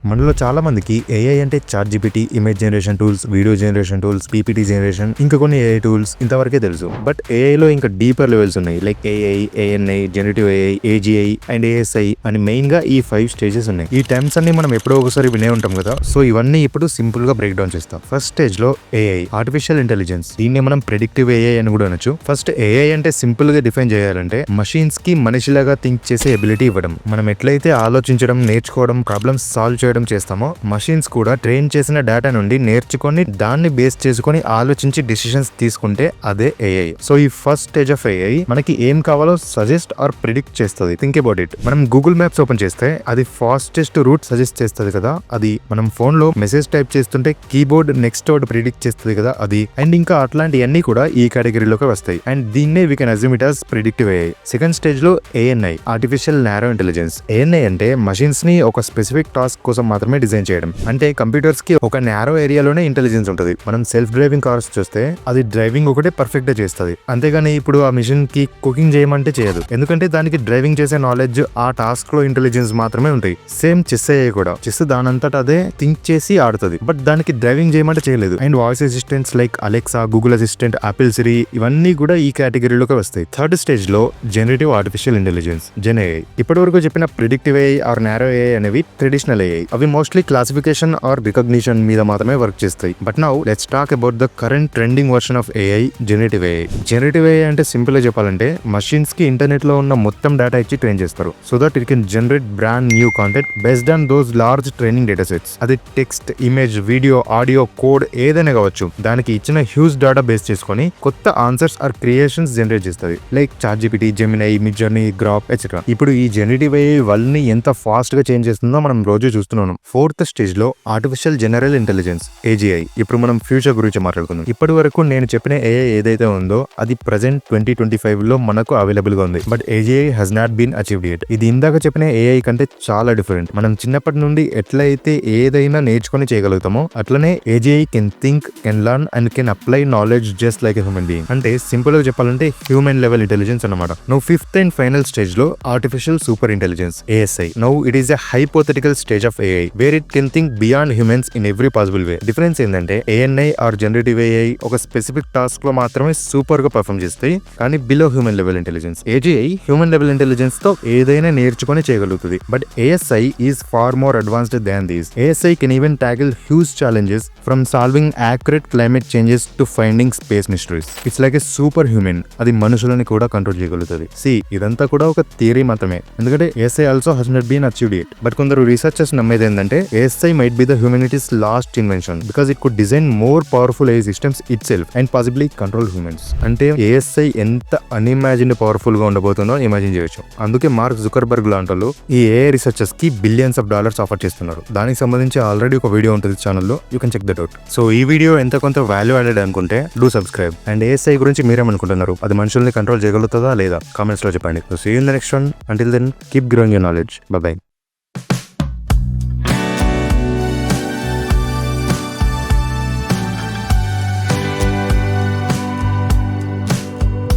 మనలో చాలా మందికి ఏఐ అంటే ChatGPT, image generation tools, video generation tools, PPT generation, ఇంకా కొన్ని ఏఐ టూల్స్ ఇంతవరకే తెలుసు. బట్ ఏఐ లో ఇంకా డీపర్ లెవెల్స్ ఉన్నాయి. Like AI, ANI, generative AI, AGI and ASI అని మెయిన్ గా ఈ 5 స్టేజెస్ ఉన్నాయి. ఈ టైమ్స్ అన్ని మనం ఎప్పుడో ఒకసారి వినే ఉంటాం కదా. సో ఇవన్నీ ఇప్పుడు సింపుల్ గా బ్రేక్ డౌన్ చేస్తాం. ఫస్ట్ స్టేజ్ లో ఏఐ, ఆర్టిఫిషియల్ ఇంటెలిజెన్స్. దీన్ని మనం ప్రెడిక్టివ్ ఏఐ అని కూడా అనొచ్చు. ఫస్ట్ ఏఐ అంటే సింపుల్ గా డిఫైన్ చేయాలంటే మషీన్స్ కి మనిషిలాగా థింక్ చేసే ఎబిలిటీ ఇవ్వడం. మనం ఎట్లయితే ఆలోచించడం, నేర్చుకోవడం, ప్రాబ్లమ్స్ సాల్వ్ చేయడం చేస్తామో మషీన్స్ కూడా ట్రైన్ చేసిన డేటా నుండి నేర్చుకొని దాన్ని బేస్ చేసుకొని ఆలోచించి డిసిషన్స్ తీసుకుంటే అదే ఏఐ. సో ఈ ఫస్ట్ స్టేజ్ ఆఫ్ ఏఐ మనకి ఏం కావాలో సజెస్ట్ ఆర్ ప్రిడిక్ట్ చేస్తుంది. Think about it. మనం గూగుల్ మ్యాప్స్ ఓపెన్ చేస్తే అది ఫాస్టెస్ట్ రూట్ సజెస్ట్ చేస్తుంది కదా, అది మనం ఫోన్ లో మెసేజ్ టైప్ చేస్తుంటే కీబోర్డ్ నెక్స్ట్ వర్డ్ ప్రిడిక్ట్ చేస్తుంది కదా, అది. అండ్ ఇంకా అట్లాంటివన్నీ కూడా ఈ కేటగిరీలోకి వస్తాయి. అండ్ దీన్నే we can assume it as predictive AI. Second stage లో ANI, artificial narrow intelligence. ANI అంటే మషిన్స్ ని ఒక స్పెసిఫిక్ టాస్క్ కోసం మాత్రమే డిజైన్ చేయడం. అంటే కంప్యూటర్స్ కి ఒక నారో ఏరియాలోనే ఇంటెలిజెన్స్ ఉంటుంది. మనం సెల్ఫ్ డ్రైవింగ్ కార్స్ చూస్తే అది డ్రైవింగ్ ఒకటే పర్ఫెక్ట్ గా చేస్తుంది. అంతేగాని ఇప్పుడు ఆ మిషన్ కి కుకింగ్ చేయమంటే చేయదు. ఎందుకంటే దానికి డ్రైవింగ్ చేసే నాలెడ్జ్, ఆ టాస్క్ లో ఇంటెలిజెన్స్ మాత్రమే ఉంటాయి. సేమ్ చెస్ ఏఐ కూడా. చెస్ దానంతట అదే థింక్ చేసి ఆడుతుంది. బట్ దానికి డ్రైవింగ్ చేయమంటే చేయలేదు. And voice assistants like Alexa, Google assistant, Apple Siri ఇవన్నీ కూడా ఈ కేటగిరీలోకి వస్తాయి. థర్డ్ స్టేజ్ లో generative artificial intelligence, gen AI. ఇప్పటి వరకు చెప్పిన predictive AI or narrow AI అనేవి ట్రెడిషనల్ ఏఐ. అవి మోస్ట్లీ క్లాసిఫికేషన్ ఆర్ రికగ్నిషన్ మీద మాత్రమే వర్క్ చేస్తాయి. But now let's talk about the current trending version of AI, generative AI. Generative AI అంటే simple గా చెప్పాలంటే మషిన్స్ కి ఇంటర్నెట్ లో ఉన్న మొత్తం డేటా ఇచ్చి ట్రైన్ చేస్తారు. So that it can generate brand new content based on those large training data sets. అది text, image, video, audio, code ఏదైనా కావచ్చు. దానికి ఇచ్చిన హ్యూజ్ డేటా బేస్ చేసుకొని కొత్త ఆన్సర్స్ ఆర్ క్రియేషన్స్ జనరేట్ చేస్తుంది. Like ChatGPT, Gemini, MidJourney, Grok etcetera. ఇప్పుడు ఈ జెనరేటివ్ ఏఐ వరల్డ్ ని ఎంత ఫాస్ట్ గా చేంజ్ చేస్తుందో మనం రోజు చూస్తున్నాం. ఫోర్త్ స్టేజ్ లో ఆర్టిఫిషియల్ జనరల్ ఇంటెలిజెన్స్, AGI. ఇప్పుడు మనం ఫ్యూచర్ గురించి మాట్లాడుకుందాం. ఇప్పటి వరకు నేను చెప్పిన ఏఐ ఏదైతే ఉందో అది ప్రెసెంట్ 2025 లో మనకు అవైలబుల్ గా ఉంది. But AGI has not been achieved yet. ఇది ఇందాక చెప్పిన ఏఐ కంటే చాలా డిఫరెంట్. మనం చిన్నప్పటి నుండి ఎట్లయితే ఏదైనా నేర్చుకొని చేయగలుగుతామో అట్లనే AGI can think, can learn and can apply knowledge just like a human being. అంటే సింపుల్ గా చెప్పాలంటే హ్యూమన్ లెవెల్ ఇంటెలిజెన్స్ అన్నమాట. Now fifth and final stage లో artificial super intelligence, ASI. Now it is a hypothetical stage of AI where it can think beyond humans in every possible way. Difference ఏంటంటే ANI or generative AI ఒక specific task లో మాత్రమే super గా perform చేస్తాయి, కానీ below human level intelligence. AGI human level intelligence తో ఏదైనా నేర్చుకొని చేయగలుగుతుంది. But ASI is far more advanced than these. ASI can even tackle huge challenges from solving accurate climate changes to finding space mysteries. It's like a super human. అది మనుషులని కూడా control చేయగలుగుతుంది. ఇదంతా కూడా ఒక థియరీ మాత్రమే, ఎందుకంటే ASI also has not been achieved yet. But కొందరు రీసెర్చర్స్ నమ్మేది ఏంటంటే ASI might be the humanity's last invention because it could design more powerful AI systems itself and possibly control humans. అంటే ASI ఎంత అన్ఇమాజిన్ powerful గా ఉండబోతుందో imagine చేయొచ్చు. అందుకే mark Zuckerberg లాంటి వాళ్ళు ఈ AI రీసెర్చర్స్ కి బిలియన్స్ ఆఫ్ డాలర్స్ ఆఫర్ చేస్తున్నారు. దానికి సంబంధించి ఆల్రెడీ ఒక వీడియో ఉంటుంది ఛానల్లో, you can check that out. So ఈ వీడియో ఎంత కొంత వాల్యూ యాడెడ్ అనుకుంటే డూ సబ్స్క్రైబ్. అండ్ ASI గురించి మీరేమనుకుంటున్నారు? అది మనుషుల్ని కంట్రోల్ చేయగలుగుతుందా లేదా? కామెంట్స్ లో చెప్పండి. So see you in the next one. Until then keep growing your knowledge. Bye by.